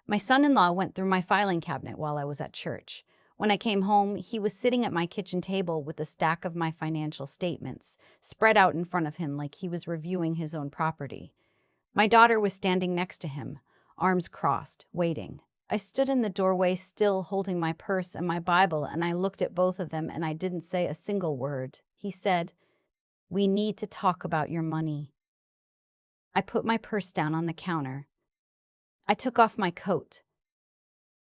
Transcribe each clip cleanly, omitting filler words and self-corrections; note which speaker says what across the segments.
Speaker 1: My son-in-law went through my filing cabinet while I was at church. When I came home, he was sitting at my kitchen table with a stack of my financial statements spread out in front of him like he was reviewing his own property. My daughter was standing next to him, arms crossed, waiting. I stood in the doorway still holding my purse and my Bible, and I looked at both of them and I didn't say a single word. He said, "We need to talk about your money." I put my purse down on the counter. I took off my coat.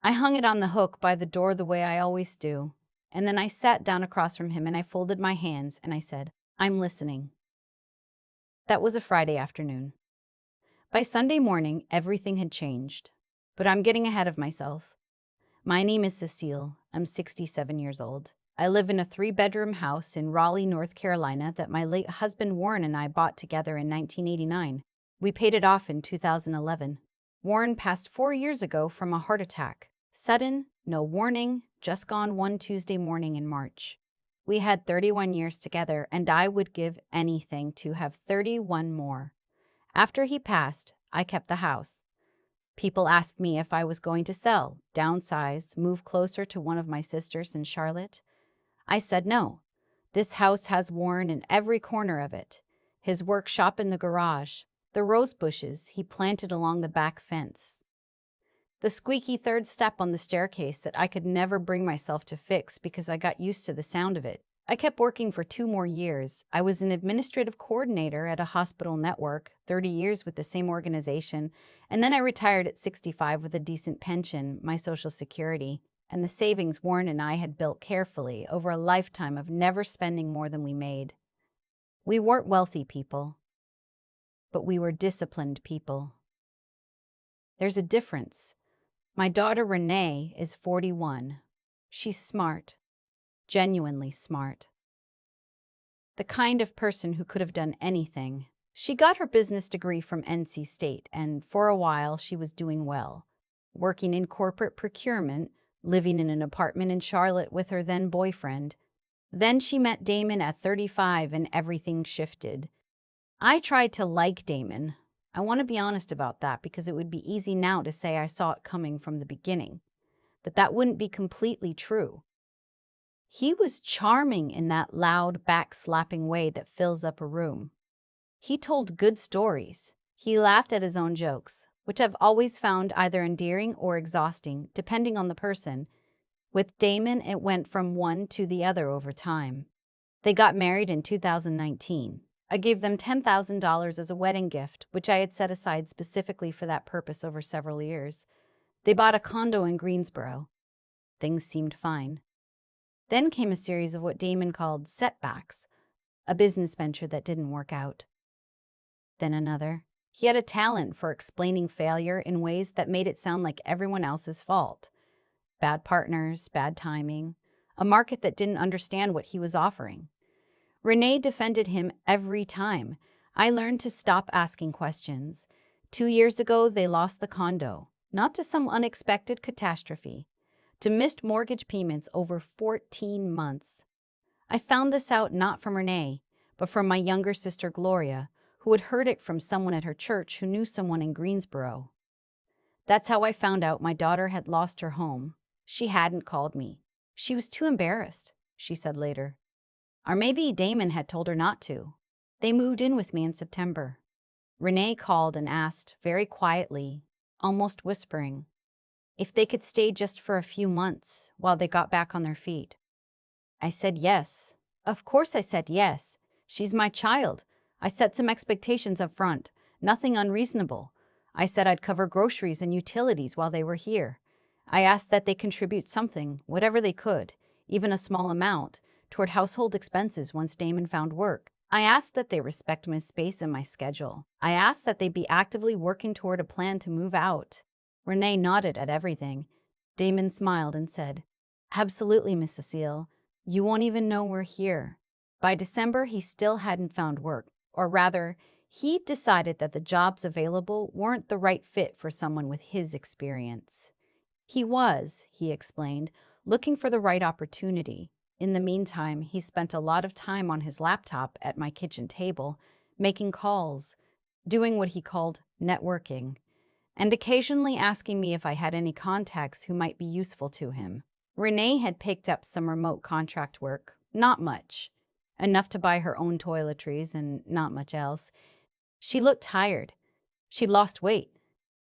Speaker 1: I hung it on the hook by the door the way I always do, and then I sat down across from him and I folded my hands and I said, "I'm listening." That was a Friday afternoon. By Sunday morning, everything had changed. But I'm getting ahead of myself. My name is Cecile. I'm 67 years old. I live in a 3-bedroom house in Raleigh, North Carolina that my late husband Warren and I bought together in 1989. We paid it off in 2011. Warren passed 4 years ago from a heart attack. Sudden, no warning, just gone one Tuesday morning in March. We had 31 years together, and I would give anything to have 31 more. After he passed, I kept the house. People asked me if I was going to sell, downsize, move closer to one of my sisters in Charlotte. I said no. This house has Warren in every corner of it. His workshop in the garage, the rose bushes he planted along the back fence, the squeaky third step on the staircase that I could never bring myself to fix because I got used to the sound of it. I kept working for 2 more years. I was an administrative coordinator at a hospital network, 30 years with the same organization, and then I retired at 65 with a decent pension, my Social Security, and the savings Warren and I had built carefully over a lifetime of never spending more than we made. We weren't wealthy people, but we were disciplined people. There's a difference. My daughter Renee is 41. She's smart, genuinely smart. The kind of person who could have done anything. She got her business degree from NC State, and for a while she was doing well, working in corporate procurement, living in an apartment in Charlotte with her then boyfriend. Then she met Damon at 35 and everything shifted. I tried to like Damon. I want to be honest about that because it would be easy now to say I saw it coming from the beginning, but that wouldn't be completely true. He was charming in that loud, back-slapping way that fills up a room. He told good stories. He laughed at his own jokes, which I've always found either endearing or exhausting, depending on the person. With Damon, it went from one to the other over time. They got married in 2019. I gave them $10,000 as a wedding gift, which I had set aside specifically for that purpose over several years. They bought a condo in Greensboro. Things seemed fine. Then came a series of what Damon called setbacks, a business venture that didn't work out. Then another. He had a talent for explaining failure in ways that made it sound like everyone else's fault. Bad partners, bad timing, a market that didn't understand what he was offering. Renee defended him every time. I learned to stop asking questions. 2 years ago, they lost the condo, not to some unexpected catastrophe, to missed mortgage payments over 14 months. I found this out not from Renee, but from my younger sister Gloria, who had heard it from someone at her church who knew someone in Greensboro. That's how I found out my daughter had lost her home. She hadn't called me. She was too embarrassed, she said later. Or maybe Damon had told her not to. They moved in with me in September. Renee called and asked, very quietly, almost whispering, if they could stay just for a few months while they got back on their feet. I said yes. Of course I said yes. She's my child. I set some expectations up front, nothing unreasonable. I said I'd cover groceries and utilities while they were here. I asked that they contribute something, whatever they could, even a small amount, toward household expenses once Damon found work. I asked that they respect my space and my schedule. I asked that they be actively working toward a plan to move out. Renee nodded at everything. Damon smiled and said, "Absolutely, Miss Cecile. You won't even know we're here." By December, he still hadn't found work, or rather, he'd decided that the jobs available weren't the right fit for someone with his experience. He was, he explained, looking for the right opportunity. In the meantime, he spent a lot of time on his laptop at my kitchen table, making calls, doing what he called networking. and occasionally asking me if I had any contacts who might be useful to him. Renee had picked up some remote contract work, not much, enough to buy her own toiletries and not much else. She looked tired. She lost weight.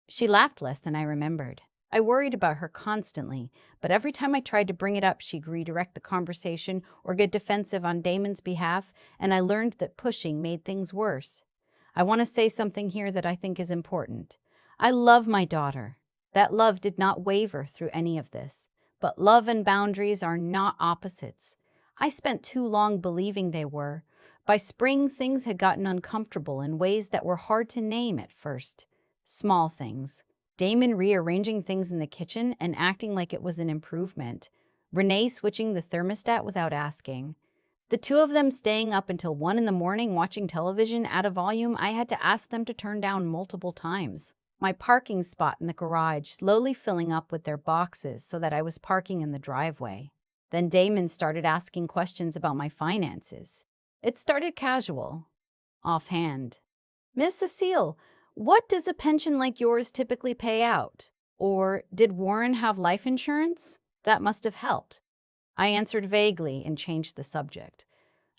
Speaker 1: She laughed less than I remembered. I worried about her constantly, but every time I tried to bring it up, she'd redirect the conversation or get defensive on Damon's behalf, and I learned that pushing made things worse. I want to say something here that I think is important. I love my daughter. That love did not waver through any of this. But love and boundaries are not opposites. I spent too long believing they were. By spring, things had gotten uncomfortable in ways that were hard to name at first. Small things. Damon rearranging things in the kitchen and acting like it was an improvement. Renee switching the thermostat without asking. The two of them staying up until 1 in the morning watching television at a volume I had to ask them to turn down multiple times. My parking spot in the garage slowly filling up with their boxes so that I was parking in the driveway. Then Damon started asking questions about my finances. It started casual, offhand. Miss Cecile, what does a pension like yours typically pay out? Or did Warren have life insurance? That must have helped. I answered vaguely and changed the subject.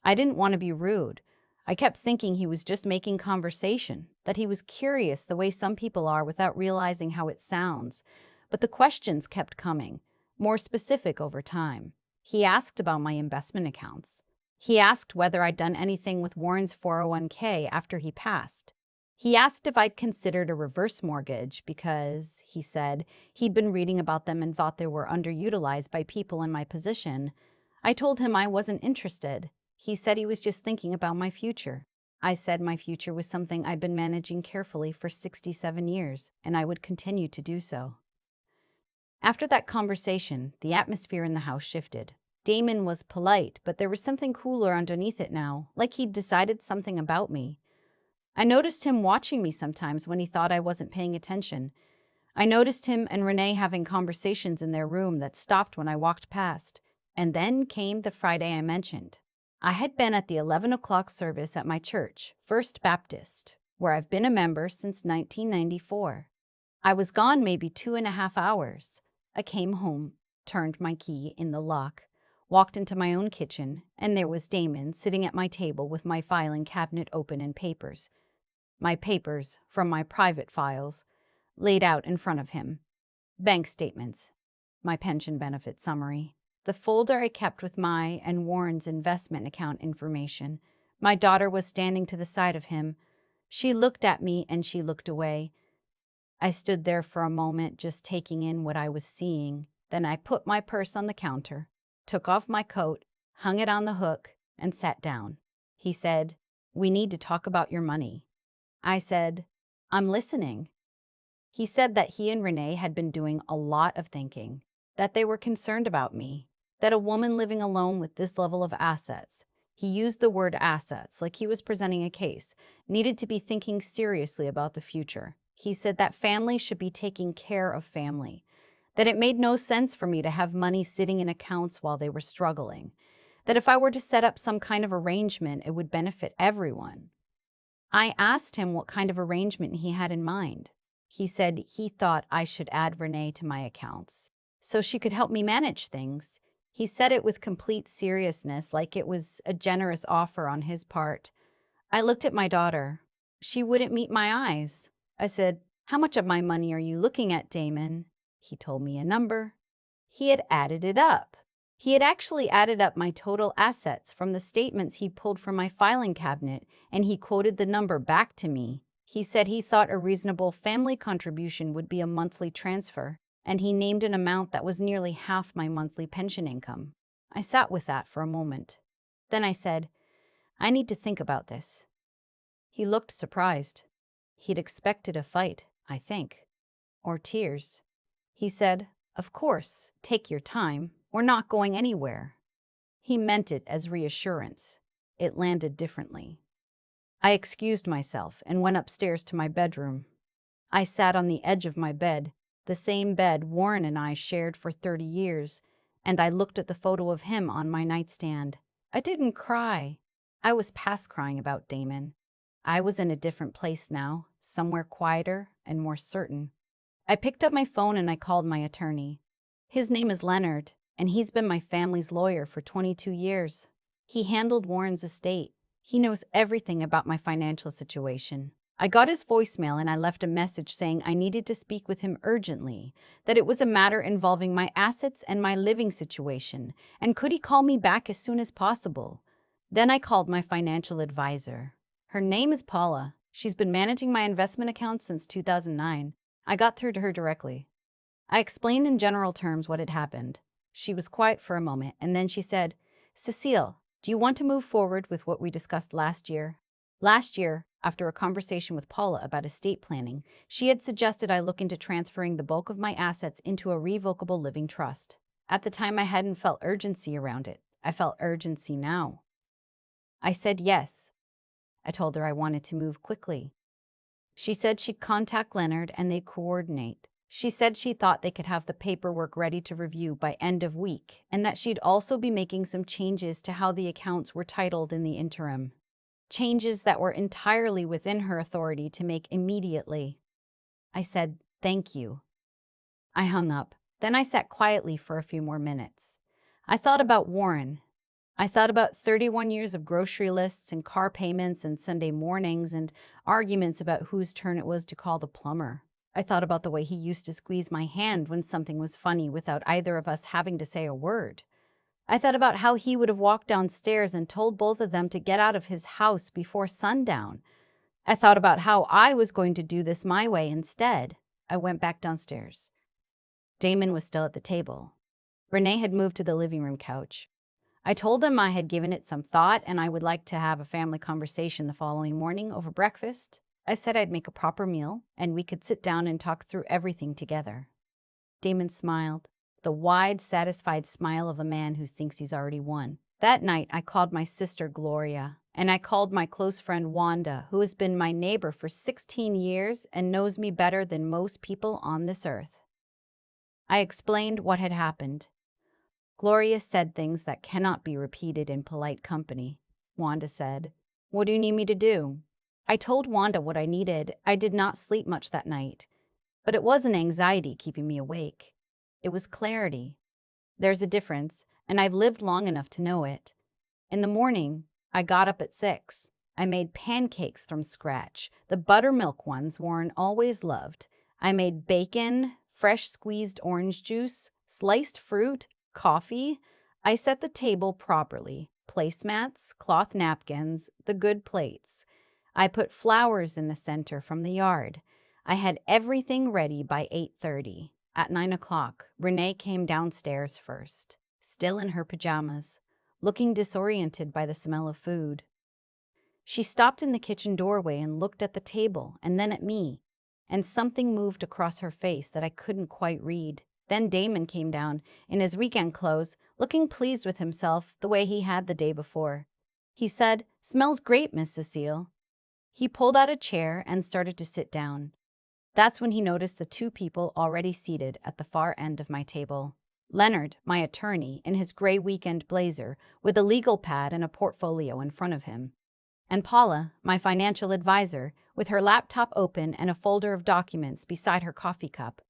Speaker 1: I didn't want to be rude. I kept thinking he was just making conversation, that he was curious the way some people are without realizing how it sounds. But the questions kept coming, more specific over time. He asked about my investment accounts. He asked whether I'd done anything with Warren's 401k after he passed. He asked if I'd considered a reverse mortgage because, he said, he'd been reading about them and thought they were underutilized by people in my position. I told him I wasn't interested. He said he was just thinking about my future. I said my future was something I'd been managing carefully for 67 years, and I would continue to do so. After that conversation, the atmosphere in the house shifted. Damon was polite, but there was something cooler underneath it now, like he'd decided something about me. I noticed him watching me sometimes when he thought I wasn't paying attention. I noticed him and Renee having conversations in their room that stopped when I walked past. And then came the Friday I mentioned. I had been at the 11 o'clock service at my church, First Baptist, where I've been a member since 1994. I was gone maybe 2.5 hours. I came home, turned my key in the lock, walked into my own kitchen, and there was Damon sitting at my table with my filing cabinet open and papers. My papers, from my private files, laid out in front of him. Bank statements, my pension benefit summary, the folder I kept with my and Warren's investment account information. My daughter was standing to the side of him. She looked at me and she looked away. I stood there for a moment just taking in what I was seeing. Then I put my purse on the counter, took off my coat, hung it on the hook, and sat down. He said, "We need to talk about your money." I said, "I'm listening." He said that he and Renee had been doing a lot of thinking, that they were concerned about me, that a woman living alone with this level of assets, he used the word assets like he was presenting a case, needed to be thinking seriously about the future. He said that family should be taking care of family, that it made no sense for me to have money sitting in accounts while they were struggling, that if I were to set up some kind of arrangement, it would benefit everyone. I asked him what kind of arrangement he had in mind. He said he thought I should add Renee to my accounts so she could help me manage things. He said it with complete seriousness, like it was a generous offer on his part. I looked at my daughter. She wouldn't meet my eyes. I said, "How much of my money are you looking at, Damon?" He told me a number. He had added it up. He had actually added up my total assets from the statements he pulled from my filing cabinet, and he quoted the number back to me. He said he thought a reasonable family contribution would be a monthly transfer, and he named an amount that was nearly half my monthly pension income. I sat with that for a moment. Then I said, "I need to think about this." He looked surprised. He'd expected a fight, I think, or tears. He said, "Of course, take your time. We're not going anywhere." He meant it as reassurance. It landed differently. I excused myself and went upstairs to my bedroom. I sat on the edge of my bed, the same bed Warren and I shared for 30 years, and I looked at the photo of him on my nightstand. I didn't cry. I was past crying about Damon. I was in a different place now, somewhere quieter and more certain. I picked up my phone and I called my attorney. His name is Leonard, and he's been my family's lawyer for 22 years. He handled Warren's estate. He knows everything about my financial situation. I got his voicemail and I left a message saying I needed to speak with him urgently, that it was a matter involving my assets and my living situation, and could he call me back as soon as possible. Then I called my financial advisor. Her name is Paula. She's been managing my investment accounts since 2009. I got through to her directly. I explained in general terms what had happened. She was quiet for a moment, and then she said, "Cecile, do you want to move forward with what we discussed last year?" Last year, after a conversation with Paula about estate planning, she had suggested I look into transferring the bulk of my assets into a revocable living trust. At the time, I hadn't felt urgency around it. I felt urgency now. I said yes. I told her I wanted to move quickly. She said she'd contact Leonard and they'd coordinate. She said she thought they could have the paperwork ready to review by end of week, and that she'd also be making some changes to how the accounts were titled in the interim. Changes that were entirely within her authority to make immediately. I said, "Thank you." I hung up. Then I sat quietly for a few more minutes. I thought about Warren. I thought about 31 years of grocery lists and car payments and Sunday mornings and arguments about whose turn it was to call the plumber. I thought about the way he used to squeeze my hand when something was funny without either of us having to say a word. I thought about how he would have walked downstairs and told both of them to get out of his house before sundown. I thought about how I was going to do this my way instead. I went back downstairs. Damon was still at the table. Renee had moved to the living room couch. I told them I had given it some thought and I would like to have a family conversation the following morning over breakfast. I said I'd make a proper meal and we could sit down and talk through everything together. Damon smiled, the wide, satisfied smile of a man who thinks he's already won. That night, I called my sister Gloria, and I called my close friend Wanda, who has been my neighbor for 16 years and knows me better than most people on this earth. I explained what had happened. Gloria said things that cannot be repeated in polite company. Wanda said, "What do you need me to do?" I told Wanda what I needed. I did not sleep much that night, but it wasn't anxiety keeping me awake. It was clarity. There's a difference, and I've lived long enough to know it. In the morning, I got up at 6. I made pancakes from scratch, the buttermilk ones Warren always loved. I made bacon, fresh squeezed orange juice, sliced fruit, coffee. I set the table properly, placemats, cloth napkins, the good plates. I put flowers in the center from the yard. I had everything ready by 8:30. At 9 o'clock, Renee came downstairs first, still in her pajamas, looking disoriented by the smell of food. She stopped in the kitchen doorway and looked at the table and then at me, and something moved across her face that I couldn't quite read. Then Damon came down, in his weekend clothes, looking pleased with himself the way he had the day before. He said, "Smells great, Miss Cecile." He pulled out a chair and started to sit down. That's when he noticed the two people already seated at the far end of my table. Leonard, my attorney, in his gray weekend blazer, with a legal pad and a portfolio in front of him. And Paula, my financial advisor, with her laptop open and a folder of documents beside her coffee cup.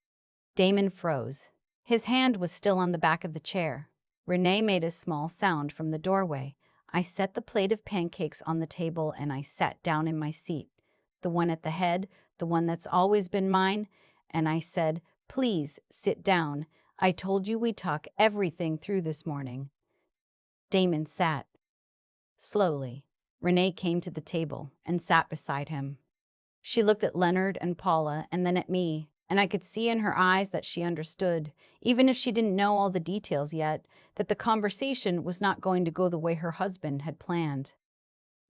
Speaker 1: Damon froze. His hand was still on the back of the chair. Renee made a small sound from the doorway. I set the plate of pancakes on the table and I sat down in my seat, the one at the head, the one that's always been mine, and I said, "Please sit down. I told you we'd talk everything through this morning." Damon sat. Slowly, Renee came to the table and sat beside him. She looked at Leonard and Paula and then at me, and I could see in her eyes that she understood, even if she didn't know all the details yet, that the conversation was not going to go the way her husband had planned.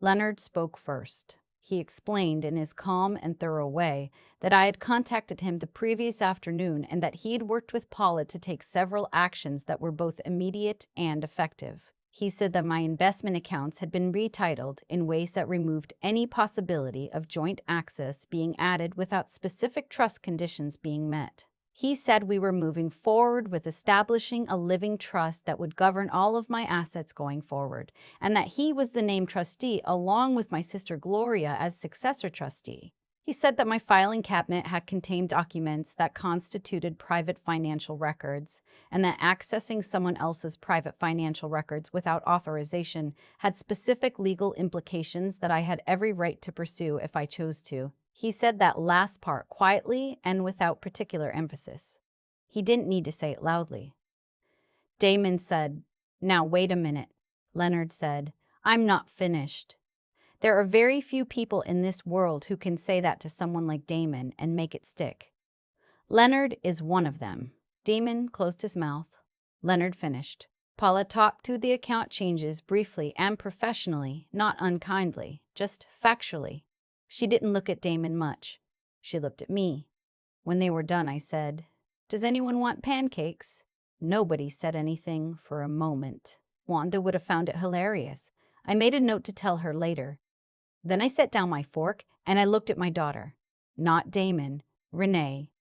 Speaker 1: Leonard spoke first. He explained in his calm and thorough way that I had contacted him the previous afternoon and that he had worked with Paula to take several actions that were both immediate and effective. He said that my investment accounts had been retitled in ways that removed any possibility of joint access being added without specific trust conditions being met. He said we were moving forward with establishing a living trust that would govern all of my assets going forward, and that he was the named trustee along with my sister Gloria as successor trustee. He said that my filing cabinet had contained documents that constituted private financial records, and that accessing someone else's private financial records without authorization had specific legal implications that I had every right to pursue if I chose to. He said that last part quietly and without particular emphasis. He didn't need to say it loudly. Damon said, "Now wait a minute." Leonard said, "I'm not finished." There are very few people in this world who can say that to someone like Damon and make it stick. Leonard is one of them. Damon closed his mouth. Leonard finished. Paula talked through the account changes briefly and professionally, not unkindly, just factually. She didn't look at Damon much. She looked at me. When they were done, I said, "Does anyone want pancakes?" Nobody said anything for a moment. Wanda would have found it hilarious. I made a note to tell her later. Then I set down my fork and I looked at my daughter. Not Damon, Renee.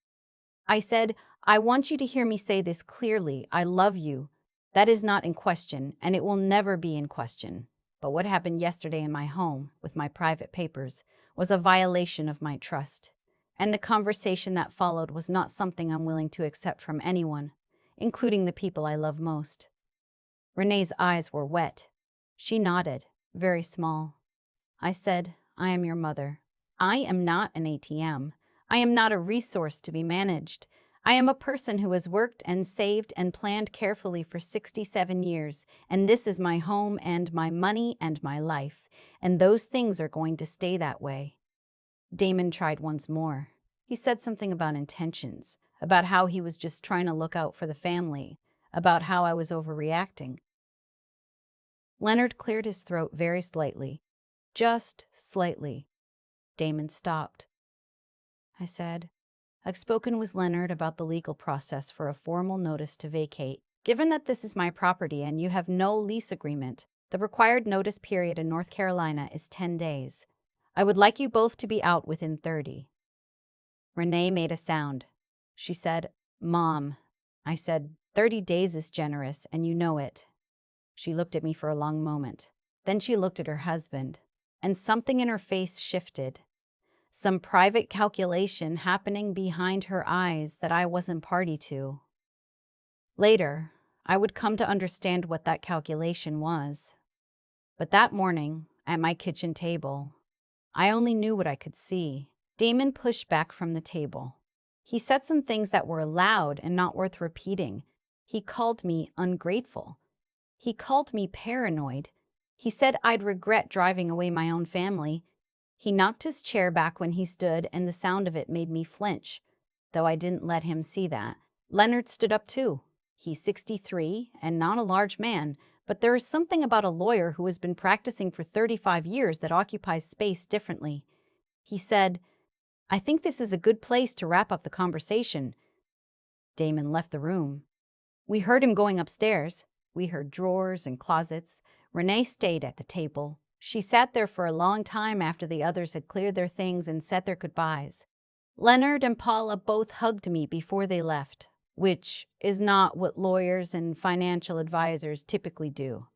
Speaker 1: I said, "I want you to hear me say this clearly. I love you. That is not in question, and it will never be in question. But what happened yesterday in my home, with my private papers, was a violation of my trust. And the conversation that followed was not something I'm willing to accept from anyone, including the people I love most." Renee's eyes were wet. She nodded, very small. I said, "I am your mother. I am not an ATM. I am not a resource to be managed. I am a person who has worked and saved and planned carefully for 67 years, and this is my home and my money and my life, and those things are going to stay that way." Damon tried once more. He said something about intentions, about how he was just trying to look out for the family, about how I was overreacting. Leonard cleared his throat very slightly. Just slightly. Damon stopped. I said, "I've spoken with Leonard about the legal process for a formal notice to vacate. Given that this is my property and you have no lease agreement, the required notice period in North Carolina is 10 days. I would like you both to be out within 30. Renee made a sound. She said, "Mom." I said, 30 days is generous, and you know it." She looked at me for a long moment. Then she looked at her husband. And something in her face shifted. Some private calculation happening behind her eyes that I wasn't party to. Later, I would come to understand what that calculation was. But that morning, at my kitchen table, I only knew what I could see. Damon pushed back from the table. He said some things that were loud and not worth repeating. He called me ungrateful. He called me paranoid. He said I'd regret driving away my own family. He knocked his chair back when he stood, and the sound of it made me flinch, though I didn't let him see that. Leonard stood up too. He's 63 and not a large man, but there is something about a lawyer who has been practicing for 35 years that occupies space differently. He said, "I think this is a good place to wrap up the conversation." Damon left the room. We heard him going upstairs. We heard drawers and closets. Renee stayed at the table. She sat there for a long time after the others had cleared their things and said their goodbyes. Leonard and Paula both hugged me before they left, which is not what lawyers and financial advisors typically do.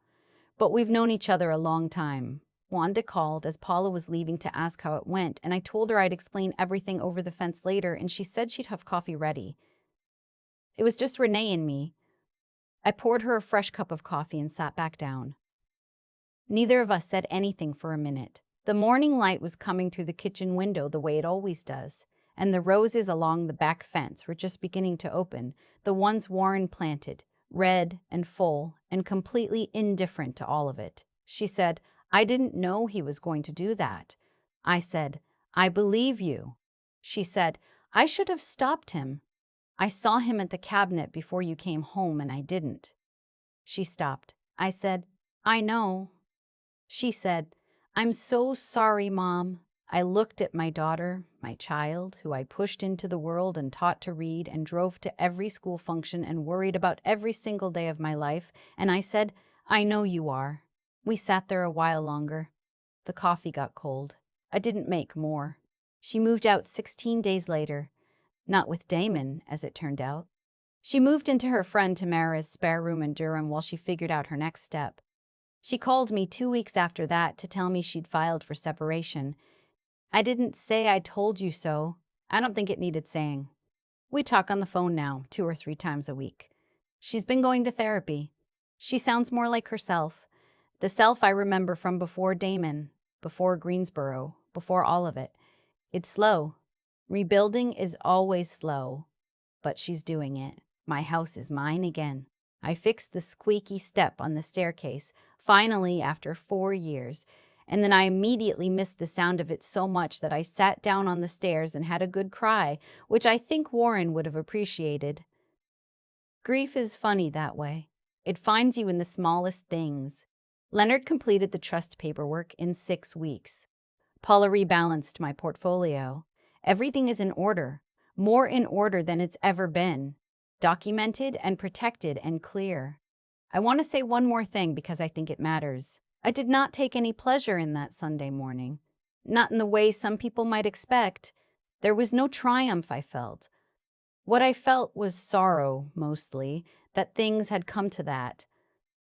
Speaker 1: But we've known each other a long time. Wanda called as Paula was leaving to ask how it went, and I told her I'd explain everything over the fence later, and she said she'd have coffee ready. It was just Renee and me. I poured her a fresh cup of coffee and sat back down. Neither of us said anything for a minute. The morning light was coming through the kitchen window the way it always does, and the roses along the back fence were just beginning to open, the ones Warren planted, red and full and completely indifferent to all of it. She said, "I didn't know he was going to do that." I said, "I believe you." She said, "I should have stopped him. I saw him at the cabinet before you came home and I didn't." She stopped. I said, "I know." She said, "I'm so sorry, Mom." I looked at my daughter, my child, who I pushed into the world and taught to read and drove to every school function and worried about every single day of my life, and I said, "I know you are." We sat there a while longer. The coffee got cold. I didn't make more. She moved out 16 days later. Not with Damon, as it turned out. She moved into her friend Tamara's spare room in Durham while she figured out her next step. She called me 2 weeks after that to tell me she'd filed for separation. I didn't say I told you so. I don't think it needed saying. We talk on the phone now, 2 or 3 times a week. She's been going to therapy. She sounds more like herself. The self I remember from before Damon, before Greensboro, before all of it. It's slow. Rebuilding is always slow, but she's doing it. My house is mine again. I fixed the squeaky step on the staircase, finally after 4 years, and then I immediately missed the sound of it so much that I sat down on the stairs and had a good cry, which I think Warren would have appreciated. Grief is funny that way. It finds you in the smallest things. Leonard completed the trust paperwork in 6 weeks. Paula rebalanced my portfolio. Everything is in order, more in order than it's ever been, documented and protected and clear. I want to say one more thing because I think it matters. I did not take any pleasure in that Sunday morning. Not in the way some people might expect. There was no triumph I felt. What I felt was sorrow, mostly, that things had come to that.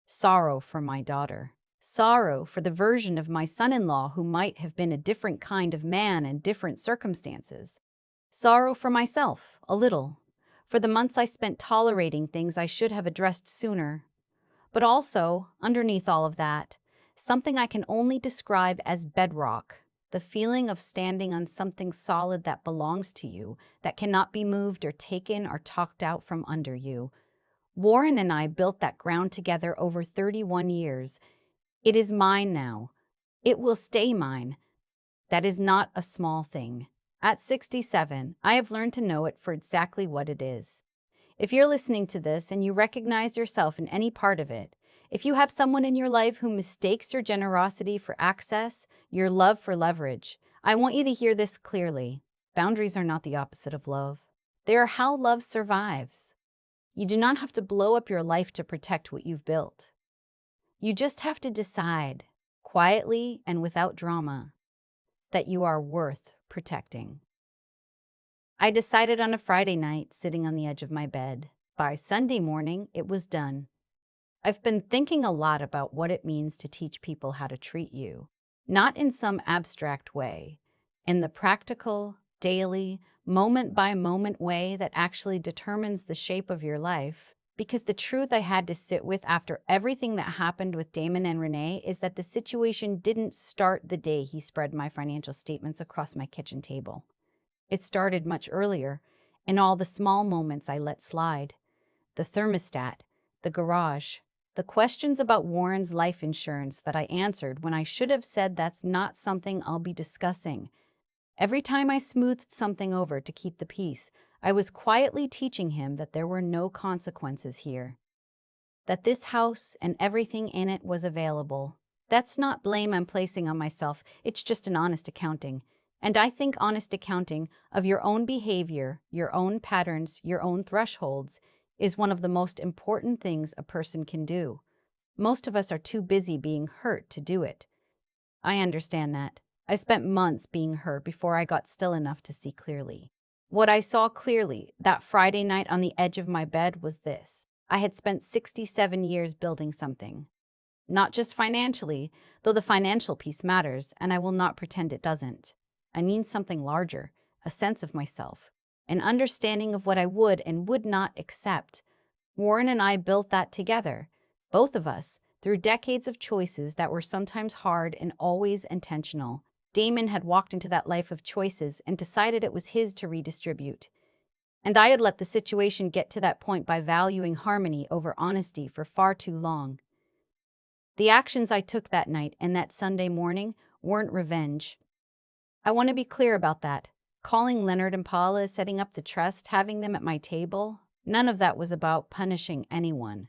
Speaker 1: Sorrow for my daughter. Sorrow for the version of my son-in-law who might have been a different kind of man in different circumstances. Sorrow for myself, a little, for the months I spent tolerating things I should have addressed sooner. But also, underneath all of that, something I can only describe as bedrock, the feeling of standing on something solid that belongs to you, that cannot be moved or taken or talked out from under you. Warren and I built that ground together over 31 years. It is mine now. It will stay mine. That is not a small thing. At 67, I have learned to know it for exactly what it is. If you're listening to this and you recognize yourself in any part of it, if you have someone in your life who mistakes your generosity for access, your love for leverage, I want you to hear this clearly. Boundaries are not the opposite of love. They are how love survives. You do not have to blow up your life to protect what you've built. You just have to decide, quietly and without drama, that you are worth protecting. I decided on a Friday night, sitting on the edge of my bed. By Sunday morning, it was done. I've been thinking a lot about what it means to teach people how to treat you, not in some abstract way, in the practical, daily, moment-by-moment way that actually determines the shape of your life. Because the truth I had to sit with after everything that happened with Damon and Renee is that the situation didn't start the day he spread my financial statements across my kitchen table. It started much earlier, in all the small moments I let slide. The thermostat, the garage, the questions about Warren's life insurance that I answered when I should have said that's not something I'll be discussing. Every time I smoothed something over to keep the peace, I was quietly teaching him that there were no consequences here. That this house and everything in it was available. That's not blame I'm placing on myself, it's just an honest accounting. And I think honest accounting of your own behavior, your own patterns, your own thresholds, is one of the most important things a person can do. Most of us are too busy being hurt to do it. I understand that. I spent months being hurt before I got still enough to see clearly. What I saw clearly that Friday night on the edge of my bed was this. I had spent 67 years building something. Not just financially, though the financial piece matters, and I will not pretend it doesn't. I mean something larger, a sense of myself, an understanding of what I would and would not accept. Warren and I built that together, both of us, through decades of choices that were sometimes hard and always intentional. Damon had walked into that life of choices and decided it was his to redistribute. And I had let the situation get to that point by valuing harmony over honesty for far too long. The actions I took that night and that Sunday morning weren't revenge. I want to be clear about that. Calling Leonard and Paula, setting up the trust, having them at my table, none of that was about punishing anyone.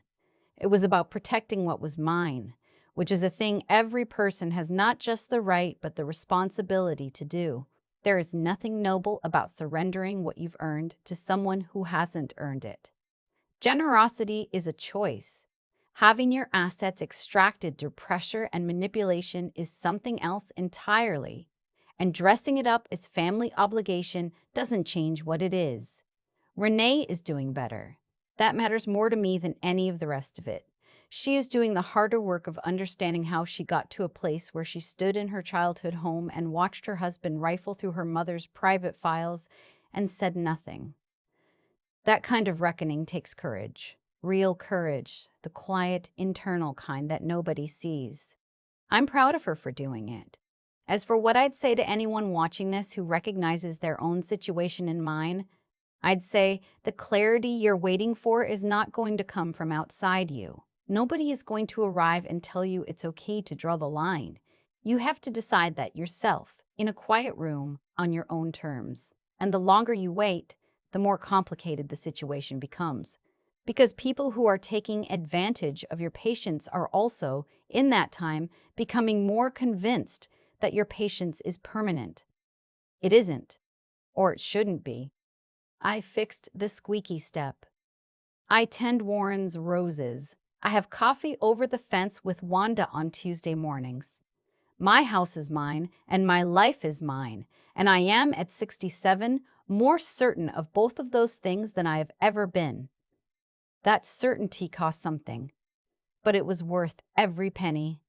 Speaker 1: It was about protecting what was mine, which is a thing every person has not just the right but the responsibility to do. There is nothing noble about surrendering what you've earned to someone who hasn't earned it. Generosity is a choice. Having your assets extracted through pressure and manipulation is something else entirely. And dressing it up as family obligation doesn't change what it is. Renee is doing better. That matters more to me than any of the rest of it. She is doing the harder work of understanding how she got to a place where she stood in her childhood home and watched her husband rifle through her mother's private files and said nothing. That kind of reckoning takes courage. Real courage, the quiet, internal kind that nobody sees. I'm proud of her for doing it. As for what I'd say to anyone watching this who recognizes their own situation in mine, I'd say the clarity you're waiting for is not going to come from outside you. Nobody is going to arrive and tell you it's okay to draw the line. You have to decide that yourself, in a quiet room, on your own terms. And the longer you wait, the more complicated the situation becomes. Because people who are taking advantage of your patience are also, in that time, becoming more convinced that your patience is permanent. It isn't, or it shouldn't be. I fixed the squeaky step. I tend Warren's roses. I have coffee over the fence with Wanda on Tuesday mornings. My house is mine, and my life is mine, and I am, at 67, more certain of both of those things than I have ever been. That certainty cost something, but it was worth every penny.